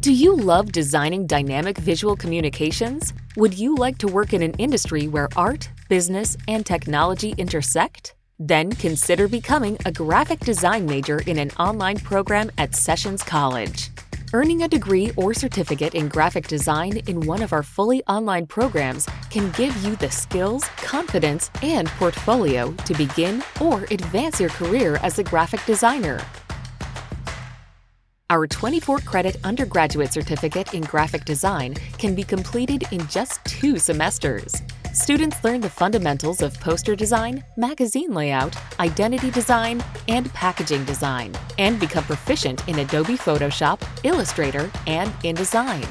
Do you love designing dynamic visual communications? Would you like to work in an industry where art, business, and technology intersect? Then consider becoming a graphic design major in an online program at Sessions College. Earning a degree or certificate in graphic design in one of our fully online programs can give you the skills, confidence, and portfolio to begin or advance your career as a graphic designer. Our 24-credit undergraduate certificate in graphic design can be completed in just 2 semesters. Students learn the fundamentals of poster design, magazine layout, identity design, and packaging design, and become proficient in Adobe Photoshop, Illustrator, and Indesign.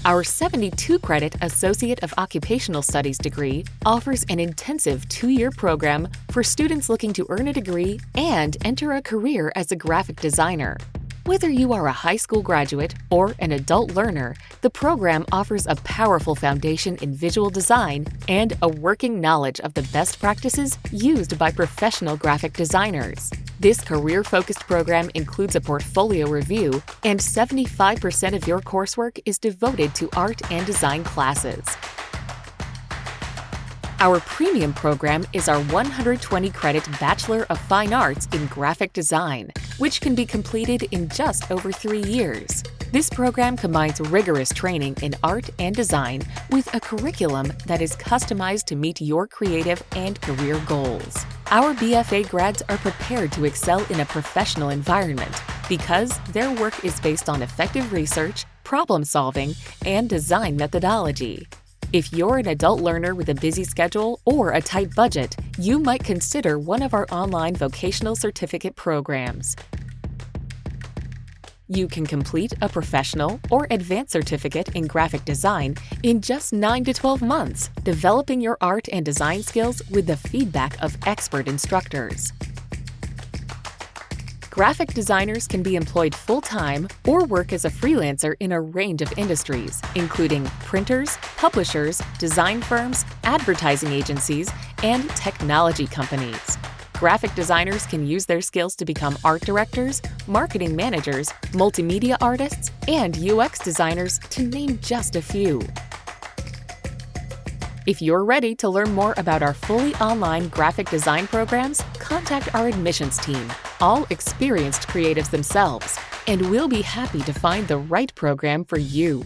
Our 72-credit Associate of Occupational Studies degree offers an intensive 2-year program for students looking to earn a degree and enter a career as a graphic designer. Whether you are a high school graduate or an adult learner, the program offers a powerful foundation in visual design and a working knowledge of the best practices used by professional graphic designers. This career-focused program includes a portfolio review, and 75% of your coursework is devoted to art and design classes. Our premium program is our 120-credit Bachelor of Fine Arts in graphic design, which can be completed in just over 3 years. This program combines rigorous training in art and design with a curriculum that is customized to meet your creative and career goals. Our BFA grads are prepared to excel in a professional environment because their work is based on effective research, problem solving, and design methodology. If you're an adult learner with a busy schedule or a tight budget, you might consider one of our online vocational certificate programs. You can complete a professional or advanced certificate in graphic design in just 9 to 12 months, developing your art and design skills with the feedback of expert instructors. Graphic designers can be employed full-time or work as a freelancer in a range of industries, including printers, publishers, design firms, advertising agencies, and technology companies. Graphic designers can use their skills to become art directors, marketing managers, multimedia artists, and UX designers, to name just a few. If you're ready to learn more about our fully online graphic design programs, contact our admissions team, all experienced creatives themselves, and we'll be happy to find the right program for you.